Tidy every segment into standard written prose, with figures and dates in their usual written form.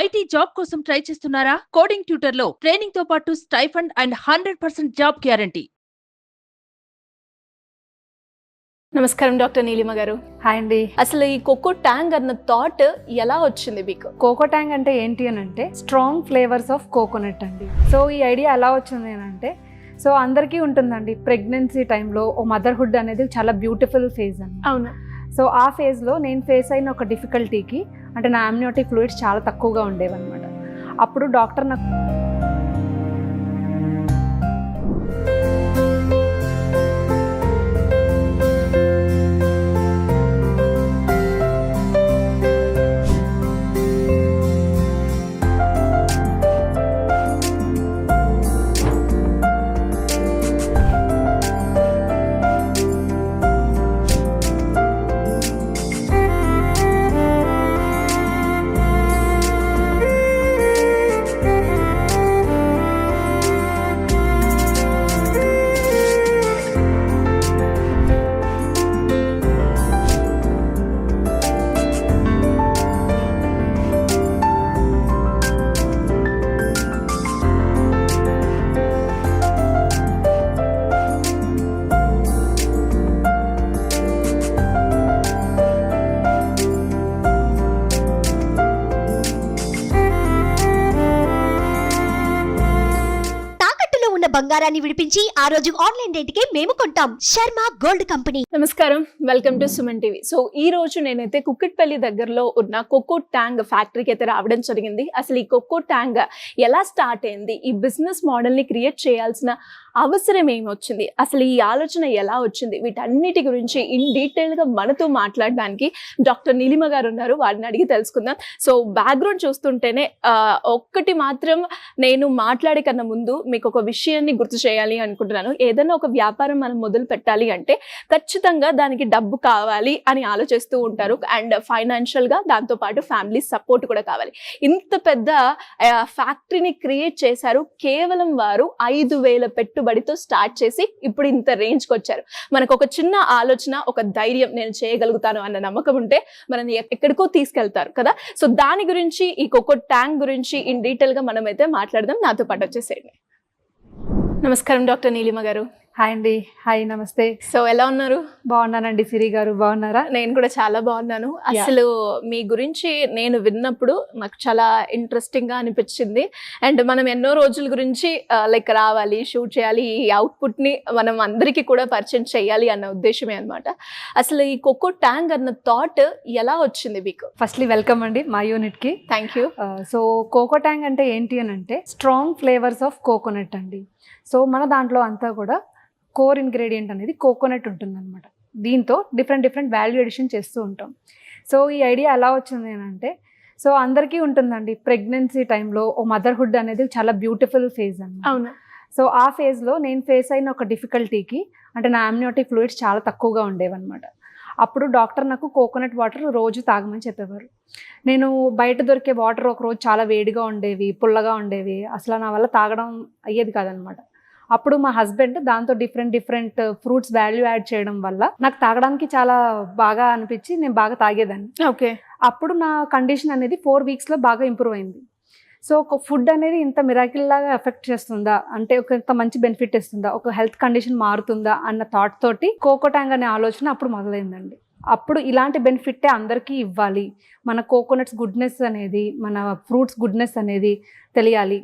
IT job కోసం try చేస్తున్నారా? Coding tutor లో ట్రైనింగ్ తో పాటు స్టైఫండ్ అండ్ 100% జాబ్ గ్యారంటీ. నమస్కారం డాక్టర్ నీలిమ గారు. హాయ్ అండి. అసలు ఈ కోకో ట్యాంగ్ అన్న థాట్ ఎలా వచ్చింది మీకు? కోకో ట్యాంగ్ అంటే ఏంటి అని అంటే స్ట్రాంగ్ ఫ్లేవర్స్ ఆఫ్ కోకోనట్ అండి. సో ఈ ఐడియా ఎలా వచ్చింది అని అంటే, సో అందరికీ ఉంటుందండి ప్రెగ్నెన్సీ టైంలో ఓ మదర్హుడ్ అనేది చాలా బ్యూటిఫుల్ ఫేజ్ అండి. అవును. సో ఆ ఫేజ్లో నేను ఫేస్ అయిన ఒక డిఫికల్టీకి అంటే నా అమ్నియోటిక్ ఫ్లూయిడ్స్ చాలా తక్కువగా ఉండేవన్నమాట. అప్పుడు డాక్టర్ నాకు బంగారాన్ని విడిపించి ఆ రోజు ఆన్లైన్ రేటుకే మేము కొంటాం. Sharma gold company. నమస్కారం, welcome to Suman TV. So ఈ రోజు నేనైతే కుక్కట్పల్లి దగ్గరలో ఉన్న కోకో ట్యాంగ్ ఫ్యాక్టరీకి అయితే రావడం జరిగింది. అసలు ఈ కోకో ట్యాంగ్ ఎలా స్టార్ట్ అయింది, ఈ బిజినెస్ మోడల్ ని క్రియేట్ చేయాల్సిన అవసరం ఏమి వచ్చింది, అసలు ఈ ఆలోచన ఎలా వచ్చింది, వీటన్నిటి గురించి ఇన్ డీటెయిల్ గా మనతో మాట్లాడడానికి డాక్టర్ నీలిమ గారు ఉన్నారు. వారిని అడిగి తెలుసుకుందాం. సో బ్యాక్గ్రౌండ్ చూస్తుంటేనే ఒక్కటి మాత్రం నేను మాట్లాడే కన్నా ముందు మీకు ఒక విషయాన్ని గుర్తు చేయాలి అనుకుంటున్నాను. ఏదైనా ఒక వ్యాపారం మనం మొదలు పెట్టాలి అంటే ఖచ్చితంగా దానికి డబ్బు కావాలి అని ఆలోచిస్తూ ఉంటారు. అండ్ ఫైనాన్షియల్ గా దాంతో పాటు ఫ్యామిలీ సపోర్ట్ కూడా కావాలి. ఇంత పెద్ద ఫ్యాక్టరీని క్రియేట్ చేశారు. కేవలం వారు 5,000 పెట్టుబడితో స్టార్ట్ చేసి ఇప్పుడు ఇంత రేంజ్కి వచ్చారు. మనకు ఒక చిన్న ఆలోచన, ఒక ధైర్యం, నేను చేయగలుగుతాను అన్న నమ్మకం ఉంటే మనని ఎక్కడికో తీసుకెళ్తారు కదా. సో దాని గురించి, ఈ కోకో ట్యాంగ్ గురించి ఇన్ డీటెయిల్ గా మనం అయితే మాట్లాడదాం. నాతో పాటు వచ్చేసేయండి. నమస్కారం డాక్టర్ నీలిమ గారు. హాయ్ అండి. హాయ్, నమస్తే. సో ఎలా ఉన్నారు? బాగున్నానండి. సిరి గారు బాగున్నారా? నేను కూడా చాలా బాగున్నాను. అసలు మీ గురించి నేను విన్నప్పుడు నాకు చాలా ఇంట్రెస్టింగ్ గా అనిపించింది. అండ్ మనం ఎన్నో రోజుల గురించి లైక్ రావాలి, షూట్ చేయాలి, ఈ అవుట్పుట్ ని మనం అందరికీ కూడా పరిచయం చేయాలి అన్న ఉద్దేశమే అనమాట. అసలు ఈ కోకో ట్యాంగ్ అన్న థాట్ ఎలా వచ్చింది మీకు? ఫస్ట్లీ వెల్కమ్ అండి మా యూనిట్ కి. Thank you. సో కోకో ట్యాంగ్ అంటే ఏంటి అని అంటే స్ట్రాంగ్ ఫ్లేవర్స్ ఆఫ్ కోకోనట్ అండి. సో మన దాంట్లో అంతా కూడా కోర్ ఇంగ్రీడియంట్ అనేది కోకోనట్ ఉంటుందన్నమాట. దీంతో డిఫరెంట్ వాల్యూ ఎడిషన్ చేస్తూ ఉంటాం. సో ఈ ఐడియా ఎలా వచ్చింది అని అంటే, సో అందరికీ ఉంటుందండి ప్రెగ్నెన్సీ టైంలో ఓ మదర్హుడ్ అనేది చాలా బ్యూటిఫుల్ ఫేజ్ అన్నమాట. అవును. సో ఆ ఫేజ్లో నేను ఫేస్ అయిన ఒక డిఫికల్టీకి అంటే నా అమ్నియోటిక్ ఫ్లూయిడ్స్ చాలా తక్కువగా ఉండేవన్నమాట. అప్పుడు డాక్టర్ నాకు కోకోనట్ వాటర్ రోజు తాగమని చెప్పేవారు. నేను బయట దొరికే వాటర్ ఒకరోజు చాలా వేడిగా ఉండేవి, పుల్లగా ఉండేవి, అసలు నా వల్ల తాగడం అయ్యేది కాదనమాట. అప్పుడు మా హస్బెండ్ దాంతో డిఫరెంట్ ఫ్రూట్స్ వాల్యూ యాడ్ చేయడం వల్ల నాకు తాగడానికి చాలా బాగా అనిపించి నేను బాగా తాగేదాన్ని. ఓకే. అప్పుడు నా కండిషన్ అనేది 4 వీక్స్లో బాగా ఇంప్రూవ్ అయింది. సో ఒక ఫుడ్ అనేది ఇంత మిరాకిల్ లాగా ఎఫెక్ట్ చేస్తుందా, అంటే ఒక ఇంత మంచి బెనిఫిట్ ఇస్తుందా, ఒక హెల్త్ కండిషన్ మారుతుందా అన్న థాట్ తోటి కోకో ట్యాంగ్ అనే ఆలోచన అప్పుడు మొదలైందండి. అప్పుడు ఇలాంటి బెనిఫిట్టే అందరికీ ఇవ్వాలి, మన కోకోనట్స్ గుడ్నెస్ అనేది, మన ఫ్రూట్స్ గుడ్నెస్ అనేది తెలియాలి,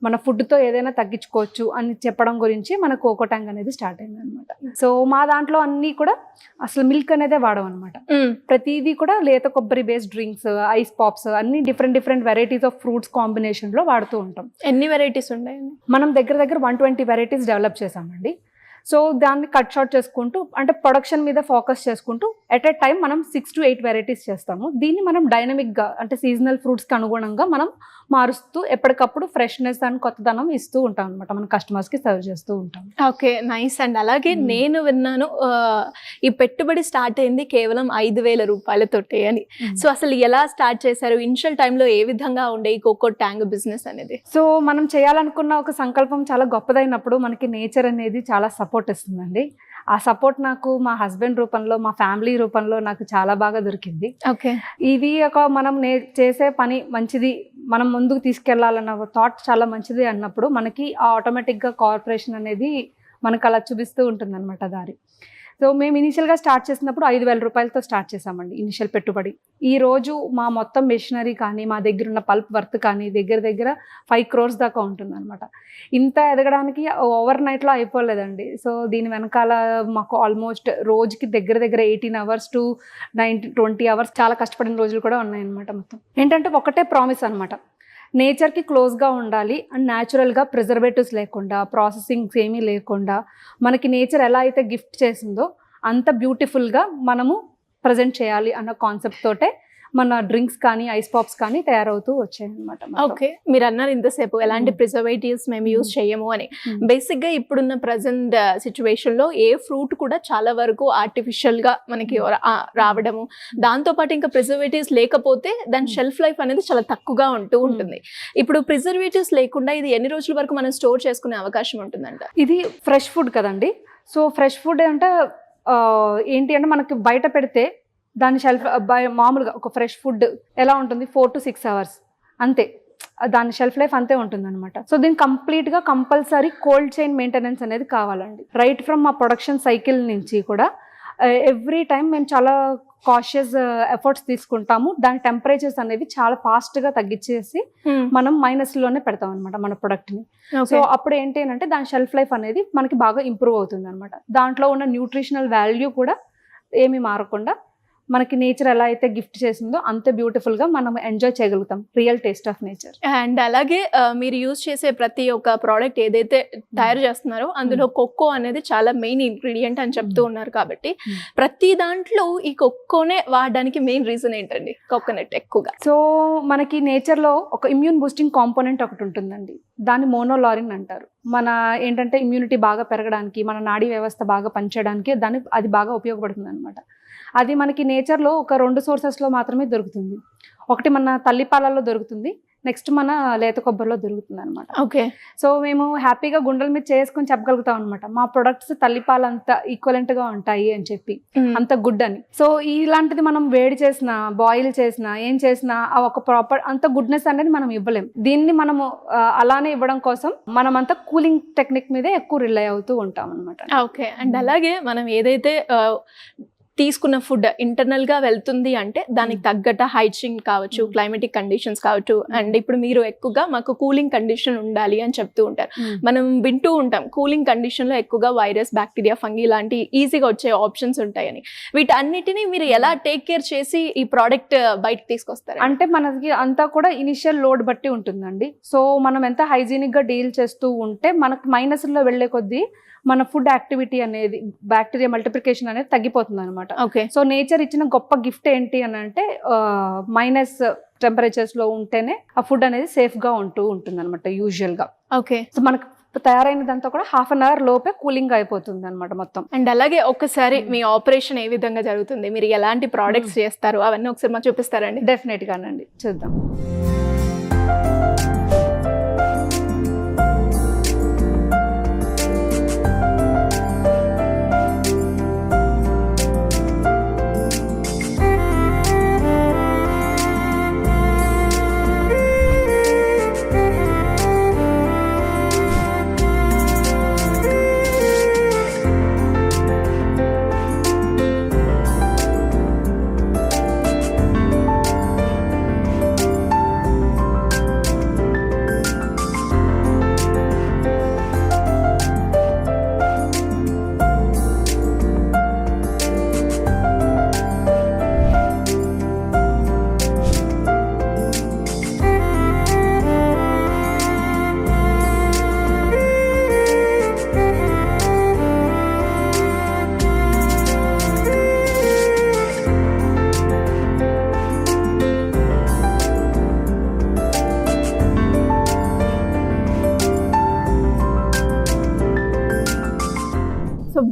మన ఫుడ్తో ఏదైనా తగ్గించుకోవచ్చు అని చెప్పడం గురించి మన కోకో ట్యాంగ్ అనేది స్టార్ట్ అయింది అనమాట. సో మా దాంట్లో అన్నీ కూడా అసలు మిల్క్ అనేదే వాడడం అనమాట. ప్రతిదీ కూడా లేత కొబ్బరి బేస్డ్ డ్రింక్స్, ఐస్ పాప్స్ అన్ని డిఫరెంట్ వెరైటీస్ ఆఫ్ ఫ్రూట్స్ కాంబినేషన్లో వాడుతూ ఉంటాం. ఎన్ని వెరైటీస్ ఉన్నాయి? మనం దగ్గర 120 వెరైటీస్ డెవలప్ చేసామండి. సో దాన్ని కట్ షార్ట్ చేసుకుంటూ అంటే ప్రొడక్షన్ మీద ఫోకస్ చేసుకుంటూ ఎట్ ఎ టైం మనం 6 to 8 వెరైటీస్ చేస్తాము. దీన్ని మనం డైనమిక్గా అంటే సీజనల్ ఫ్రూట్స్కి అనుగుణంగా మనం మారుస్తూ ఎప్పటికప్పుడు ఫ్రెష్నెస్ అండ్ కొత్తదనం ఇస్తూ ఉంటాం అనమాట, మన కస్టమర్స్కి సర్వ్ చేస్తూ ఉంటాం. Okay, nice. అండ్ అలాగే నేను విన్నాను ఈ పెట్టుబడి స్టార్ట్ అయింది కేవలం 5,000 రూపాయలతోటే అని. సో అసలు ఎలా స్టార్ట్ చేశారు? ఇనిషియల్ టైంలో ఏ విధంగా ఉండే ఈ కోకో ట్యాంగ్ బిజినెస్ అనేది? సో మనం చేయాలనుకున్న ఒక సంకల్పం చాలా గొప్పదైనప్పుడు మనకి నేచర్ అనేది చాలా సపోర్ట్ ఇస్తుందండి. ఆ సపోర్ట్ నాకు మా హస్బెండ్ రూపంలో, మా ఫ్యామిలీ రూపంలో నాకు చాలా బాగా దొరికింది. ఓకే. ఇది ఒక మనం చేసే పని మంచిది, మనం ముందుకు తీసుకెళ్లాలన్న థాట్ చాలా మంచిది అన్నప్పుడు మనకి ఆటోమేటిక్గా కార్పొరేషన్ అనేది మనకు అలా చూపిస్తూ ఉంటుంది అనమాట దారి. సో మేము ఇనిషియల్గా స్టార్ట్ చేసినప్పుడు 5,000 రూపాయలతో స్టార్ట్ చేసామండి ఇనిషియల్ పెట్టుబడి. ఈ రోజు మా మొత్తం మెషినరీ కానీ మా దగ్గర ఉన్న పల్ప్ వర్త్ కానీ దగ్గర 5 crores దాకా ఉంటుంది అనమాట. ఇంత ఎదగడానికి ఓవర్ నైట్లో అయిపోలేదండి. సో దీని వెనకాల మాకు ఆల్మోస్ట్ రోజుకి దగ్గర 18 hours to 20 hours చాలా కష్టపడిన రోజులు కూడా ఉన్నాయన్నమాట. మొత్తం ఏంటంటే ఒకటే ప్రామిస్ అనమాట, నేచర్కి క్లోజ్గా ఉండాలి అండ్ న్యాచురల్గా ప్రిజర్వేటివ్స్ లేకుండా ప్రాసెసింగ్స్ ఏమీ లేకుండా మనకి నేచర్ ఎలా అయితే గిఫ్ట్ చేసిందో అంత బ్యూటిఫుల్గా మనము ప్రజెంట్ చేయాలి అన్న కాన్సెప్ట్ తోటే మన డ్రింక్స్ కానీ ఐస్ పాప్స్ కానీ తయారవుతూ వచ్చాయి అనమాట. ఓకే, మీరు అన్నారు ఇంతసేపు ఎలాంటి ప్రిజర్వేటివ్స్ మేము యూజ్ చేయము అని. బేసిక్గా ఇప్పుడున్న ప్రజెంట్ సిచ్యువేషన్లో ఏ ఫ్రూట్ కూడా చాలా వరకు ఆర్టిఫిషియల్గా మనకి రావడము, దాంతోపాటు ఇంకా ప్రిజర్వేటివ్స్ లేకపోతే దాని షెల్ఫ్ లైఫ్ అనేది చాలా తక్కువగా ఉంటుంది. ఇప్పుడు ప్రిజర్వేటివ్స్ లేకుండా ఇది ఎన్ని రోజుల వరకు మనం స్టోర్ చేసుకునే అవకాశం ఉంటుందంట? ఇది ఫ్రెష్ ఫుడ్ కదండి. సో ఫ్రెష్ ఫుడ్ అంటే ఏంటి అంటే మనకి బయట పెడితే దాని షెల్ఫ్ మామూలుగా ఒక ఫ్రెష్ ఫుడ్ ఎలా ఉంటుంది 4 to 6 hours అంతే, దాని షెల్ఫ్ లైఫ్ అంతే ఉంటుంది అనమాట. సో దీనికి కంప్లీట్గా కంపల్సరీ కోల్డ్ చైన్ మెయింటెనెన్స్ అనేది కావాలండి. రైట్ ఫ్రమ్ మా ప్రొడక్షన్ సైకిల్ నుంచి కూడా ఎవ్రీ టైం మేము చాలా కాషియస్ ఎఫర్ట్స్ తీసుకుంటాము. దాని టెంపరేచర్స్ అనేవి చాలా ఫాస్ట్గా తగ్గించేసి మనం మైనస్లోనే పెడతాం అనమాట మన ప్రొడక్ట్ని. సో అప్పుడు ఏంటి అంటే దాని షెల్ఫ్ లైఫ్ అనేది మనకి బాగా ఇంప్రూవ్ అవుతుంది అనమాట. దాంట్లో ఉన్న న్యూట్రిషనల్ వాల్యూ కూడా ఏమీ మారకుండా మనకి నేచర్ ఎలా అయితే గిఫ్ట్ చేసిందో అంతే బ్యూటిఫుల్గా మనం ఎంజాయ్ చేయగలుగుతాం real taste of nature. And అలాగే మీరు యూజ్ చేసే ప్రతి ఒక్క ప్రోడక్ట్ ఏదైతే తయారు చేస్తున్నారో అందులో కొక్కో అనేది చాలా మెయిన్ ఇంగ్రీడియంట్ అని చెప్తూ ఉన్నారు. కాబట్టి ప్రతి దాంట్లో ఈ కొక్కోనే వాడడానికి మెయిన్ రీజన్ ఏంటండి? కోకోనట్ ఎక్కువగా. సో మనకి నేచర్లో ఒక ఇమ్యూన్ బూస్టింగ్ కాంపోనెంట్ ఒకటి ఉంటుందండి, దాన్ని మోనోలారిన్ అంటారు. మన ఏంటంటే ఇమ్యూనిటీ బాగా పెరగడానికి, మన నాడీ వ్యవస్థ బాగా పనిచేయడానికి అది బాగా ఉపయోగపడుతుంది అనమాట. అది మనకి నేచర్లో ఒక 2 సోర్సెస్లో మాత్రమే దొరుకుతుంది. ఒకటి మన తల్లిపాలలో దొరుకుతుంది, నెక్స్ట్ మన లేత కొబ్బరిలో దొరుకుతుంది అనమాట. ఓకే, సో మేము హ్యాపీగా గుండెల మీద చేసుకొని చెప్పగలుగుతాం అనమాట, మా ప్రొడక్ట్స్ తల్లిపాలు అంత ఈక్వలెంట్గా ఉంటాయి అని చెప్పి, అంత గుడ్ అని. సో ఇలాంటిది మనం వేడి చేసినా బాయిల్ చేసినా ఏం చేసినా ఆ ఒక ప్రాపర్ అంత గుడ్నెస్ అనేది మనం ఇవ్వలేం. దీన్ని మనము అలానే ఇవ్వడం కోసం మనం అంతా కూలింగ్ టెక్నిక్ మీదే ఎక్కువ రిలై అవుతూ ఉంటాం అనమాట. ఓకే, అండ్ అలాగే మనం ఏదైతే తీసుకున్న ఫుడ్ ఇంటర్నల్ గా వెళ్తుంది అంటే దానికి తగ్గట్టు హైజీన్ కావచ్చు, క్లైమేటిక్ కండిషన్స్ కావచ్చు, అండ్ ఇప్పుడు మీరు ఎక్కువగా మాకు కూలింగ్ కండిషన్ ఉండాలి అని చెప్తూ ఉంటారు. మనం వింటూ ఉంటాం కూలింగ్ కండిషన్ లో ఎక్కువగా వైరస్, బ్యాక్టీరియా, ఫంగీ లాంటి ఈజీగా వచ్చే ఆప్షన్స్ ఉంటాయని. వీటన్నిటిని మీరు ఎలా టేక్ కేర్ చేసి ఈ ప్రోడక్ట్ బయటకు తీసుకొస్తారు? అంటే మనకి అంతా కూడా ఇనిషియల్ లోడ్ బట్టి ఉంటుందండి. సో మనం ఎంత హైజీనిక్ గా డీల్ చేస్తూ ఉంటే మనకు మైనస్ లో వెళ్లే కొద్దీ మన ఫుడ్ యాక్టివిటీ అనేది, బ్యాక్టీరియా మల్టిప్లికేషన్ అనేది తగ్గిపోతుంది అనమాట. ఓకే, సో నేచర్ ఇచ్చిన గొప్ప గిఫ్ట్ ఏంటి అని అంటే మైనస్ టెంపరేచర్స్ లో ఉంటేనే ఆ ఫుడ్ అనేది సేఫ్ గా ఉంటుంది అనమాట యూజువల్ గా. ఓకే, సో మనకు తయారైనదంతా కూడా 1/2 hour లోపే కూలింగ్ అయిపోతుంది అనమాట మొత్తం. అండ్ అలాగే ఒక్కసారి మీ ఆపరేషన్ ఏ విధంగా జరుగుతుంది, మీరు ఎలాంటి ప్రోడక్ట్స్ చేస్తారు అవన్నీ ఒకసారి మాకు చూపిస్తారండి? డెఫినెట్ గానండి, చూద్దాం.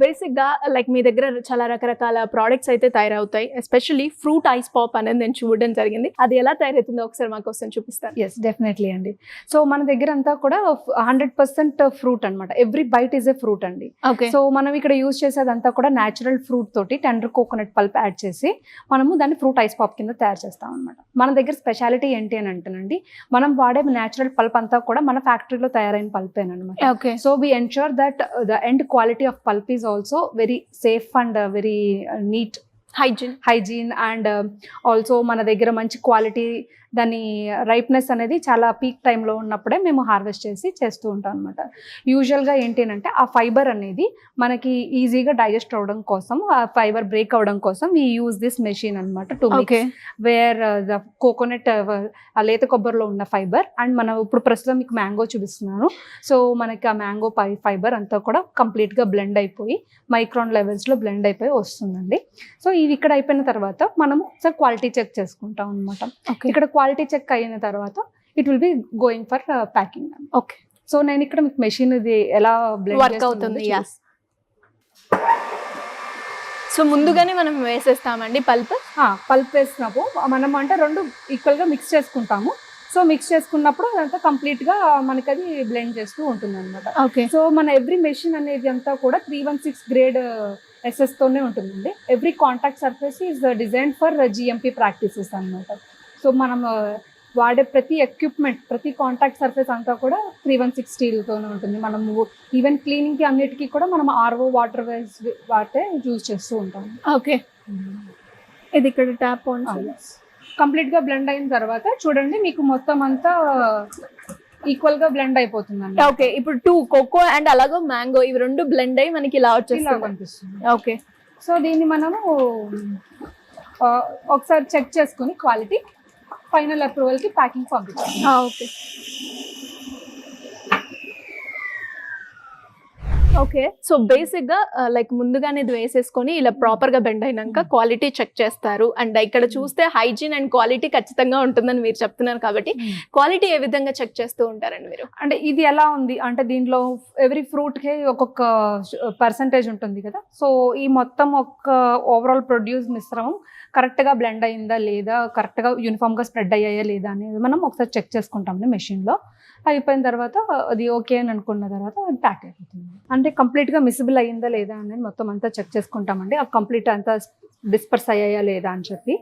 బేసిక్ గా లైక్ మీ దగ్గర చాలా రకరకాల ప్రోడక్ట్స్ అయితే తయారవుతాయి, ఎస్పెషల్లీ ఫ్రూట్ ఐస్ పాప్ అనేది నేను చూడడం జరిగింది. అది ఎలా తయారవుతుందో ఒకసారి మాకు వస్తుంది చూపిస్తాను. ఎస్, డెఫినెట్లీ అండి. సో మన దగ్గర అంతా కూడా 100% ఫ్రూట్ అనమాట. Every byte is a fruit అండి. ఓకే. సో మనం ఇక్కడ యూజ్ చేసేదంతా కూడా న్యాచురల్ ఫ్రూట్ తోటి టెండర్ కోకోనట్ పల్ప్ యాడ్ చేసి మనము దాన్ని ఫ్రూట్ ఐస్ పాప్ కింద తయారు చేస్తాం అనమాట. మన దగ్గర స్పెషాలిటీ ఏంటి అని అంటేనండి, మనం వాడే న్యాచురల్ పల్ప్ అంతా కూడా మన ఫ్యాక్టరీలో తయారైన పల్పేనమాట. Okay. So we ensure that the end quality of pulp is also very safe and very neat hygiene and also మన దగ్గర మంచి క్వాలిటీ, దాని రైప్నెస్ అనేది చాలా పీక్ టైంలో ఉన్నప్పుడే మేము హార్వెస్ట్ చేస్తూ ఉంటాం అనమాట. యూజువల్గా ఏంటి అంటే ఆ ఫైబర్ అనేది మనకి ఈజీగా డైజెస్ట్ అవ్వడం కోసం, ఆ ఫైబర్ బ్రేక్ అవ్వడం కోసం వీ యూజ్ దిస్ మెషిన్ అనమాట to mix wear the coconut, ఆ లేత కొబ్బరిలో ఉన్న ఫైబర్ అండ్ మనం ఇప్పుడు ప్రస్తుతం మీకు మ్యాంగో చూపిస్తున్నాను. సో మనకి ఆ మ్యాంగో ఫైబర్ అంతా కూడా కంప్లీట్గా బ్లెండ్ అయిపోయి మైక్రాన్ లెవెల్స్లో బ్లెండ్ అయిపోయి వస్తుందండి. సో ఇది ఇక్కడ అయిపోయిన తర్వాత మనము ఒకసారి క్వాలిటీ చెక్ చేసుకుంటాం అనమాట. ఇక్కడ క్వాలిటీ చెక్ అయిన తర్వాత it will be going for packing. Okay. So నేను ఇక్కడ మీకు మెషిన్ ఇది ఎలా వర్క్ అవుతుంది. సో ముందుగానే మనం వేసేస్తామండి పల్ప్ వేసినప్పుడు మనం అంటే రెండు ఈక్వల్గా మిక్స్ చేసుకుంటాము. సో మిక్స్ చేసుకున్నప్పుడు అదంతా కంప్లీట్గా మనకి అది బ్లెండ్ చేస్తూ ఉంటుంది అనమాట. ఓకే. సో మన ఎవ్రీ మెషిన్ అనేది అంతా కూడా 316 గ్రేడ్ SS తోనే ఉంటుందండి. Every contact surface is design for GMP practices అనమాట. సో మనం వాడే ప్రతి ఎక్విప్మెంట్, ప్రతి కాంటాక్ట్ సర్ఫేస్ అంతా కూడా 316 స్టీల్తోనే ఉంటుంది. మనము ఈవెన్ క్లీనింగ్కి అన్నిటికీ కూడా మనం RO water ways what a use చేస్తూ ఉంటాం. ఓకే. ఇది ఇక్కడ ట్యాప్ ఆన్ కంప్లీట్గా బ్లెండ్ అయిన తర్వాత చూడండి మీకు మొత్తం అంతా ఈక్వల్గా బ్లెండ్ అయిపోతుందండి. ఓకే. ఇప్పుడు 2 కోకో అండ్ అలాగే మ్యాంగో ఇవి రెండు బ్లెండ్ అయ్యి మనకి ఇలా కనిపిస్తుంది. ఓకే. సో దీన్ని మనము ఒకసారి చెక్ చేసుకుని క్వాలిటీ ఫైనల్ అప్రూవల్కి ప్యాకింగ్ పంపిస్తాం. ఓకే. ఓకే. సో బేసిక్ గా లైక్ ముందుగానే ఇది వేసేసుకొని ఇలా ప్రాపర్ గా బెండ్ అయినాక క్వాలిటీ చెక్ చేస్తారు. అండ్ ఇక్కడ చూస్తే హైజీన్ అండ్ క్వాలిటీ ఖచ్చితంగా ఉంటుందని మీరు చెప్తున్నారు కాబట్టి క్వాలిటీ ఏ విధంగా చెక్ చేస్తూ ఉంటారండి మీరు? అంటే ఇది ఎలా ఉంది అంటే దీంట్లో ఎవ్రీ ఫ్రూట్ కి ఒక్కొక్క పర్సంటేజ్ ఉంటుంది కదా. సో ఈ మొత్తం ఒక ఓవరాల్ ప్రొడ్యూస్ మిశ్రమం కరెక్ట్ గా బ్లెండ్ అయిందా లేదా, కరెక్ట్ గా యూనిఫామ్ గా స్ప్రెడ్ అయ్యాయా లేదా అనేది మనం ఒకసారి చెక్ చేసుకుంటాం మెషిన్ లో. అయిపోయిన తర్వాత అది ఓకే అని అనుకున్న తర్వాత అది ప్యాక్ అయిపోతుంది. అంటే కంప్లీట్గా మిసిబుల్ అయ్యిందా లేదా అనేది మొత్తం అంతా చెక్ చేసుకుంటామండి. ఆ కంప్లీట్ అంతా డిస్పర్స్ అయ్యాయా లేదా అని చెప్పి.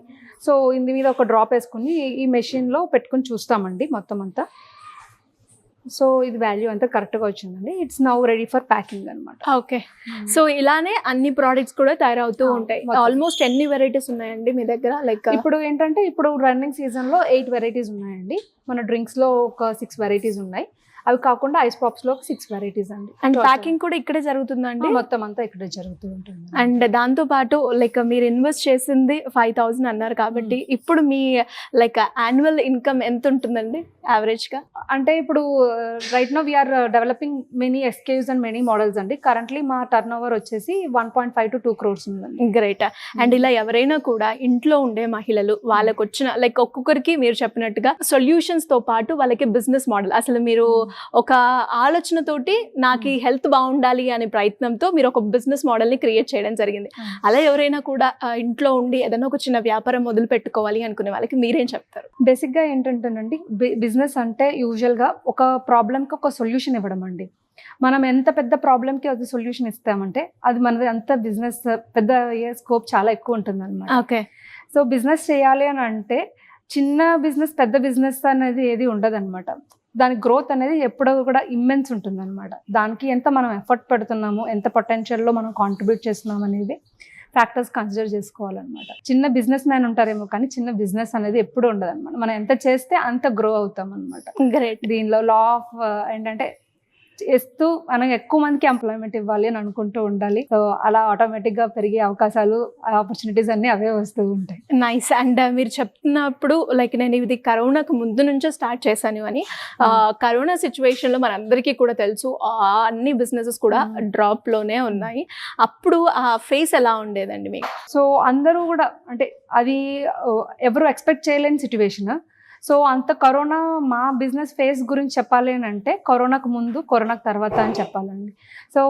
సో ఇంది మీద ఒక డ్రాప్ వేసుకుని ఈ మెషిన్లో పెట్టుకుని చూస్తామండి మొత్తం అంతా. సో ఇది వాల్యూ అంతా కరెక్ట్గా వచ్చిందండి. It's now ready for packing అనమాట. ఓకే. సో ఇలానే అన్ని ప్రోడక్ట్స్ కూడా తయారవుతూ ఉంటాయి. ఆల్మోస్ట్ ఎన్ని వెరైటీస్ ఉన్నాయండి మీ దగ్గర? లైక్ ఇప్పుడు ఏంటంటే ఇప్పుడు రన్నింగ్ సీజన్లో 8 వెరైటీస్ ఉన్నాయండి. మన డ్రింక్స్లో ఒక 6 వెరైటీస్ ఉన్నాయి. అవి కాకుండా ఐస్ పాప్స్ లో 6 వెరైటీస్ అండి. అండ్ ప్యాకింగ్ కూడా ఇక్కడే జరుగుతుందండి? మొత్తం అంతా ఇక్కడే జరుగుతూ ఉంటుంది. అండ్ దాంతో పాటు లైక్ మీరు ఇన్వెస్ట్ చేసింది 5,000 అన్నారు కాబట్టి ఇప్పుడు మీ లైక్ యాన్యువల్ ఇన్కమ్ ఎంత ఉంటుందండి యావరేజ్ గా? అంటే ఇప్పుడు right now we're developing many SKUs and many models అండి. కరెంట్లీ మా టర్న్ ఓవర్ వచ్చేసి 1.5 to 2 crores ఉందండి. గ్రేట్. అండ్ ఇలా ఎవరైనా కూడా ఇంట్లో ఉండే మహిళలు వాళ్ళకి వచ్చిన లైక్ ఒక్కొక్కరికి మీరు చెప్పినట్టుగా సొల్యూషన్స్ తో పాటు వాళ్ళకి బిజినెస్ మోడల్, అసలు మీరు ఒక ఆలోచనతోటి నాకు ఈ హెల్త్ బాగుండాలి అనే ప్రయత్నంతో మీరు ఒక బిజినెస్ మోడల్ ని క్రియేట్ చేయడం జరిగింది. అలా ఎవరైనా కూడా ఇంట్లో ఉండి ఏదైనా ఒక చిన్న వ్యాపారం మొదలు పెట్టుకోవాలి అనుకునే వాళ్ళకి మీరేం చెప్తారు? బేసిక్ గా ఏంటంటేనండి, బిజినెస్ అంటే యూజువల్ గా ఒక ప్రాబ్లమ్ కి ఒక సొల్యూషన్ ఇవ్వడం అండి. మనం ఎంత పెద్ద ప్రాబ్లమ్కి అది సొల్యూషన్ ఇస్తామంటే అది మనది అంత బిజినెస్ పెద్ద స్కోప్ చాలా ఎక్కువ ఉంటుంది అనమాట. ఓకే. సో బిజినెస్ చేయాలి అని అంటే చిన్న బిజినెస్ పెద్ద బిజినెస్ అనేది ఏది ఉండదు అనమాట. దాని గ్రోత్ అనేది ఎప్పుడో కూడా ఇమ్మెన్స్ ఉంటుంది అనమాట. దానికి ఎంత మనం ఎఫర్ట్ పెడుతున్నాము, ఎంత పొటెన్షియల్లో మనం కాంట్రిబ్యూట్ చేస్తున్నాం అనేది ఫ్యాక్టర్స్ కన్సిడర్ చేసుకోవాలన్నమాట. చిన్న బిజినెస్ మ్యాన్ ఉంటారేమో కానీ చిన్న బిజినెస్ అనేది ఎప్పుడు ఉండదు అనమాట. మనం ఎంత చేస్తే అంత గ్రో అవుతాం అనమాట. గ్రేట్. దీనిలో లా ఆఫ్ ఏంటంటే చేస్తూ మనం ఎక్కువ మందికి ఎంప్లాయ్మెంట్ ఇవ్వాలి అని అనుకుంటూ ఉండాలి. సో అలా ఆటోమేటిక్ గా పెరిగే అవకాశాలు, ఆపర్చునిటీస్ అన్ని అవే వస్తూ ఉంటాయి. నైస్. అండ్ మీరు చెప్తున్నప్పుడు లైక్ నేను ఇది కరోనాకు ముందు నుంచే స్టార్ట్ చేశాను అని. కరోనా సిచ్యువేషన్ లో మనందరికీ కూడా తెలుసు అన్ని బిజినెసెస్ కూడా డ్రాప్ లోనే ఉన్నాయి. అప్పుడు ఆ ఫేస్ ఎలా ఉండేదండి మీకు? సో అందరూ కూడా అంటే అది ఎవరు ఎక్స్పెక్ట్ చేయలేని సిచ్యువేషన్. సో అంత కరోనా మా బిజినెస్ ఫేస్ గురించి చెప్పాలి అని అంటే కరోనాకు ముందు కరోనాకు తర్వాత అని చెప్పాలండి. సో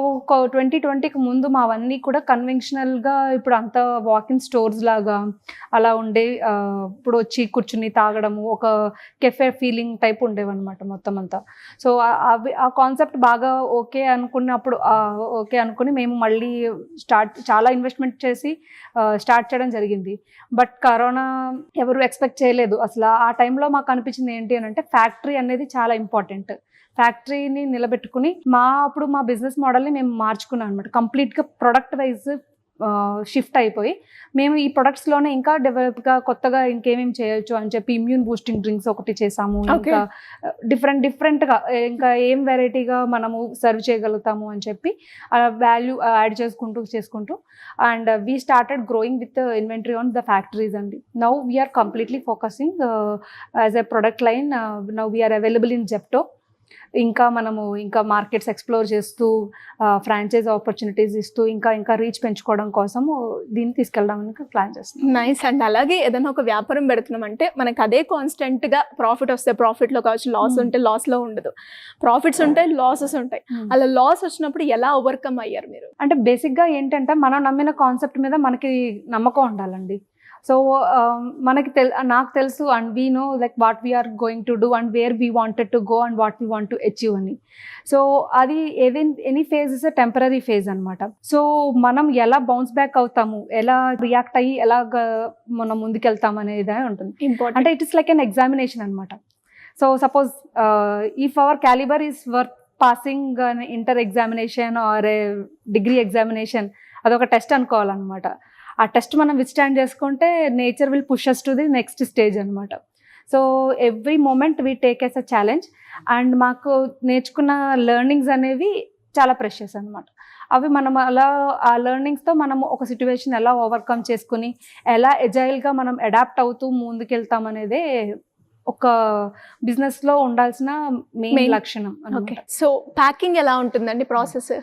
2020కి ముందు మావన్నీ కూడా కన్వెన్షనల్గా ఇప్పుడు అంత వాకింగ్ స్టోర్స్ లాగా అలా ఉండే, ఇప్పుడు వచ్చి కూర్చుని తాగడము ఒక కెఫే ఫీలింగ్ టైప్ ఉండేవన్నమాట మొత్తం అంతా. సో అవి ఆ కాన్సెప్ట్ బాగా ఓకే అనుకున్నప్పుడు ఓకే అనుకుని మేము మళ్ళీ చాలా ఇన్వెస్ట్మెంట్ చేసి స్టార్ట్ చేయడం జరిగింది. బట్ కరోనా ఎవరు ఎక్స్పెక్ట్ చేయలేదు అసలు. ఆ టైంలో మాకు అనిపించింది ఏంటి అని అంటే ఫ్యాక్టరీ అనేది చాలా ఇంపార్టెంట్. ఫ్యాక్టరీని నిలబెట్టుకుని అప్పుడు మా బిజినెస్ మోడల్ని మేము మార్చుకున్నాం అనమాట. కంప్లీట్గా ప్రొడక్ట్ వైజ్ షిఫ్ట్ అయిపోయి మేము ఈ ప్రొడక్ట్స్లోనే ఇంకా డెవలప్గా కొత్తగా ఇంకేమేమి చేయొచ్చు అని చెప్పి ఇమ్యూన్ బూస్టింగ్ డ్రింక్స్ ఒకటి చేసాము. ఇంకా డిఫరెంట్గా ఇంకా ఏం వెరైటీగా మనము సర్వ్ చేయగలుగుతాము అని చెప్పి వాల్యూ యాడ్ చేసుకుంటూ and we started growing with inventory on the factories అండి. Now we're completely focusing as a product line. Now we're available in Zepto. ఇంకా మనము ఇంకా మార్కెట్స్ ఎక్స్ప్లోర్ చేస్తూ ఫ్రాంచైజ్ ఆపర్చునిటీస్ ఇస్తూ ఇంకా రీచ్ పెంచుకోవడం కోసం దీన్ని తీసుకెళ్ళడానికి ప్లాన్ చేస్తున్నాం. నైస్. అండ్ అలాగే ఏదైనా ఒక వ్యాపారం పెడుతున్నాం అంటే మనకు అదే కాన్స్టెంట్గా ప్రాఫిట్ వస్తే ప్రాఫిట్లో కావచ్చు, లాస్ ఉంటే లాస్లో ఉండదు, ప్రాఫిట్స్ ఉంటాయి, లాసెస్ ఉంటాయి. అలా లాస్ వచ్చినప్పుడు ఎలా ఓవర్కమ్ అయ్యారు మీరు? అంటే బేసిక్గా ఏంటంటే మనం నమ్మిన కాన్సెప్ట్ మీద మనకి నమ్మకం ఉండాలండి. సో మనకి నాకు తెలుసు and we know like what we're going to do and where we wanted to go and what we want to achieve అని. సో అది any phase is a temporary phase అనమాట. సో మనం ఎలా బౌన్స్ బ్యాక్ అవుతాము, ఎలా react అయ్యి ఎలాగ మనం ముందుకెళ్తాం అనేది ఉంటుంది. అంటే it is like an examination అనమాట. So suppose if our calibre is worth passing inter examination or a degree examination, అదొక టెస్ట్ అనుకోవాలన్నమాట. ఆ టెస్ట్ మనం విత్స్టాండ్ చేసుకుంటే nature will push us to the next stage అనమాట. So every moment we take as a challenge and మాకు నేర్చుకున్న learnings అనేవి చాలా ప్రెషియస్ అనమాట. అవి మనం అలా ఆ లెర్నింగ్స్తో మనము ఒక సిచ్యువేషన్ ఎలా ఓవర్కమ్ చేసుకుని ఎలా ఎజైల్గా మనం అడాప్ట్ అవుతూ ముందుకెళ్తాం అనేదే ఒక బిజినెస్లో ఉండాల్సిన మెయిన్ లక్షణం. ఓకే. సో ప్యాకింగ్ ఎలా ఉంటుందండి ప్రాసెస్?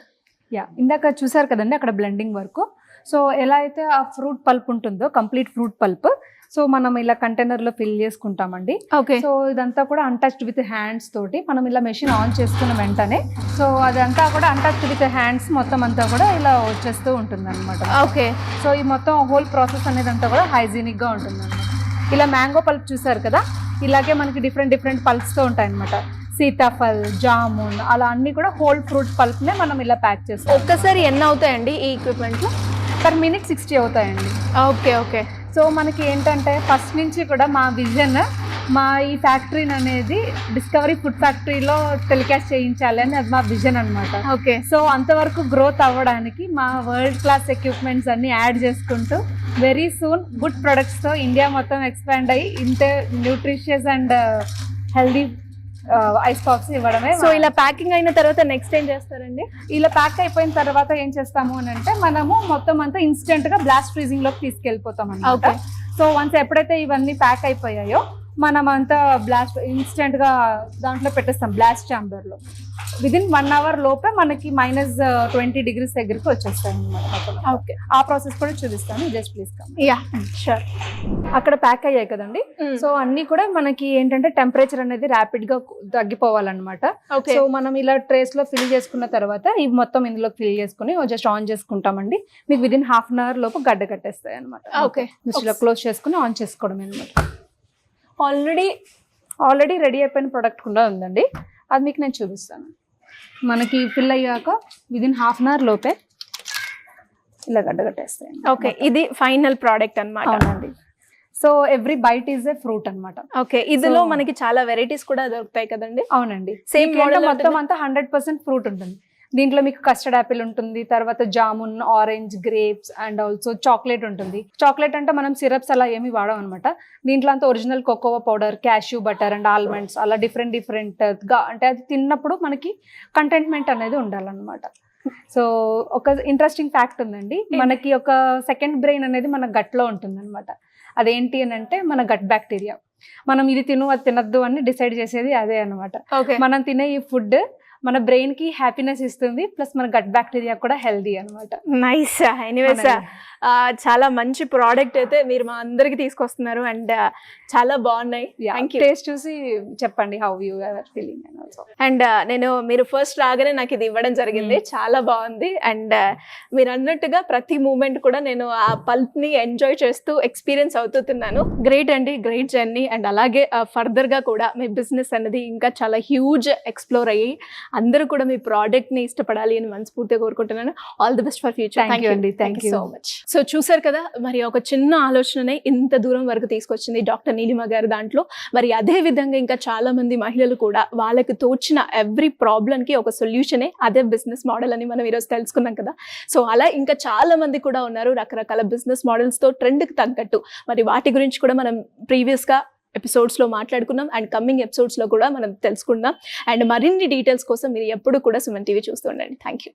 ఇందాక చూసారు కదండి అక్కడ బ్లెండింగ్ వరకు. సో ఎలా అయితే ఆ ఫ్రూట్ పల్ప్ ఉంటుందో కంప్లీట్ ఫ్రూట్ పల్ప్, సో మనం ఇలా కంటైనర్లో ఫిల్ చేసుకుంటామండి. ఓకే. సో ఇదంతా కూడా అన్టచ్డ్ విత్ హ్యాండ్స్ తోటి మనం ఇలా మెషిన్ ఆన్ చేసుకున్న వెంటనే సో అదంతా కూడా అన్టచ్డ్ విత్ హ్యాండ్స్ మొత్తం అంతా కూడా ఇలా వచ్చేస్తూ ఉంటుంది అనమాట. ఓకే. సో ఈ మొత్తం హోల్ ప్రాసెస్ అనేది అంతా కూడా హైజీనిక్గా ఉంటుంది అనమాట. ఇలా మ్యాంగో పల్ప్ చూసారు కదా, ఇలాగే మనకి డిఫరెంట్ పల్ప్స్తో ఉంటాయి అనమాట. సీతాఫల్, జామున్ అలా అన్నీ కూడా హోల్ ఫ్రూట్ పల్ప్నే మనం ఇలా ప్యాక్ చేస్తాం. ఒక్కసారి ఎన్ని అవుతాయండి ఈ ఎక్విప్మెంట్లో? పర్ మినిట్ 60 అవుతాయండి. ఓకే. సో మనకి ఏంటంటే ఫస్ట్ నుంచి కూడా మా విజన్ మా ఈ ఫ్యాక్టరీని అనేది డిస్కవరీ ఫుడ్ ఫ్యాక్టరీలో టెలికాస్ట్ చేయించాలి అని అది మా విజన్ అనమాట. ఓకే. సో అంతవరకు గ్రోత్ అవ్వడానికి మా వరల్డ్ క్లాస్ ఎక్విప్మెంట్స్ అన్ని యాడ్ చేసుకుంటూ వెరీ సూన్ గుడ్ ప్రొడక్ట్స్తో ఇండియా మొత్తం ఎక్స్పాండ్ అయ్యి ఇంతే nutritious and healthy ice pops ఇవ్వడమే. సో ఇలా ప్యాకింగ్ అయిన తర్వాత నెక్స్ట్ ఏం చేస్తారండి? ఇలా ప్యాక్ అయిపోయిన తర్వాత ఏం చేస్తాము అని అంటే మనము మొత్తం అంతా ఇన్స్టెంట్ గా బ్లాస్ట్ ఫ్రీజింగ్ లోకి తీసుకెళ్ళిపోతాం అన్నమాట. సో వన్స్ ఎప్పుడైతే ఇవన్నీ ప్యాక్ అయిపోయాయో మనం అంతా బ్లాస్ట్ ఇన్స్టెంట్ గా దాంట్లో పెట్టేస్తాం బ్లాస్ట్ ఛాంబర్ లో. విదిన్ 1 hour లోపే మనకి -20 degrees దగ్గరికి వచ్చేస్తాయి అన్నమాట. ఓకే. ఆ ప్రాసెస్ కూడా చూపిస్తాను, just please come. Yeah sure. అక్కడ ప్యాక్ అయ్యాయి కదండి. సో అన్ని కూడా మనకి ఏంటంటే టెంపరేచర్ అనేది ర్యాపిడ్ గా తగ్గిపోవాలన్నమాట. ఓకే. సో మనం ఇలా ట్రేస్ లో ఫిల్ చేసుకున్న తర్వాత ఇవి మొత్తం ఇందులో ఫిల్ చేసుకుని జస్ట్ ఆన్ చేసుకుంటామండి. మీకు విదిన్ 1/2 hour లోపు గడ్డ కట్టేస్తాయి అనమాట. ఓకే. ఇలా క్లోజ్ చేసుకుని ఆన్ చేసుకోవడం అనమాట. ఆల్రెడీ రెడీ అయిపోయిన ప్రోడక్ట్ కూడా ఉందండి, అది మీకు నేను చూపిస్తాను. మనకి ఫిల్ అయ్యాక విదిన్ 1/2 hour లోపే ఇలా గడ్డ కట్టేస్తాయి. ఓకే. ఇది ఫైనల్ ప్రోడక్ట్ అన్నమాట. అవునండి. So every byte is a fruit అనమాట. ఓకే. ఇందులో మనకి చాలా వెరైటీస్ కూడా దొరుకుతాయి కదండి? అవునండి. సేమ్ మోడల్ మొత్తం అంతా 100% ఫ్రూట్ ఉంటుంది. దీంట్లో మీకు కస్టర్డ్ యాపిల్ ఉంటుంది, తర్వాత jamun, orange, grapes and also chocolate ఉంటుంది. చాక్లెట్ అంటే మనం సిరప్స్ అలా ఏమి వాడాం అనమాట. దీంట్లో అంతా original cocoa powder, cashew butter and almonds అలా డిఫరెంట్గా అంటే అది తిన్నప్పుడు మనకి కంటెంట్మెంట్ అనేది ఉండాలన్నమాట. సో ఒక ఇంట్రెస్టింగ్ ఫ్యాక్ట్ ఉందండి, మనకి ఒక సెకండ్ బ్రెయిన్ అనేది మన గట్లో ఉంటుంది అనమాట. అదేంటి అని అంటే మన గట్ బ్యాక్టీరియా. మనం ఇది తిను అది తినద్దు అని డిసైడ్ చేసేది అదే అనమాట. మనం తినే ఈ ఫుడ్ మన బ్రెయిన్ కి హ్యాపీనెస్ ఇస్తుంది, ప్లస్ మన గట్ బ్యాక్టీరియా కూడా హెల్దీ అనమాట. నైస్. ఎనీవేస్ చాలా మంచి ప్రోడక్ట్ అయితే మీరు మా అందరికి తీసుకొస్తున్నారు అండ్ చాలా బాగున్నాయి. టేస్ట్ చూసి చెప్పండి how you are feeling and also. And నేను మీరు ఫస్ట్ రాగానే నాకు ఇది ఇవ్వడం జరిగింది, చాలా బాగుంది. అండ్ మీరు అన్నట్టుగా ప్రతి మూమెంట్ కూడా నేను ఆ పల్ప్ ని ఎంజాయ్ చేస్తూ ఎక్స్పీరియన్స్ అవుతున్నాను. గ్రేట్ అండి, గ్రేట్ జర్నీ. అండ్ అలాగే ఫర్దర్ గా కూడా మీ బిజినెస్ అనేది ఇంకా చాలా హ్యూజ్ ఎక్స్ప్లోర్ అయ్యి అందరూ కూడా మీ ప్రోడక్ట్ ని ఇష్టపడాలి అని మనస్ఫూర్తిగా కోరుకుంటున్నాను. All the best for future. Thank you so much. So చూసారు కదా, మరి ఒక చిన్న ఆలోచననే ఇంత దూరం వరకు తీసుకొచ్చింది డాక్టర్ నీలిమ గారు దాంట్లో. మరి అదే విధంగా ఇంకా చాలా మంది మహిళలు కూడా వాళ్ళకి తోచిన ఎవ్రీ ప్రాబ్లంకి ఒక సొల్యూషనే అదే బిజినెస్ మోడల్ అని మనం ఈరోజు తెలుసుకున్నాం కదా. సో అలా ఇంకా చాలా మంది కూడా ఉన్నారు రకరకాల బిజినెస్ మోడల్స్తో ట్రెండ్కి తగ్గట్టు. మరి వాటి గురించి కూడా మనం ప్రీవియస్గా ఎపిసోడ్స్లో మాట్లాడుకున్నాం అండ్ కమింగ్ ఎపిసోడ్స్లో కూడా మనం తెలుసుకుందాం. అండ్ మరిన్ని డీటెయిల్స్ కోసం మీరు ఎప్పుడు కూడా సుమన్ టీవీ చూస్తూ ఉండండి. Thank you.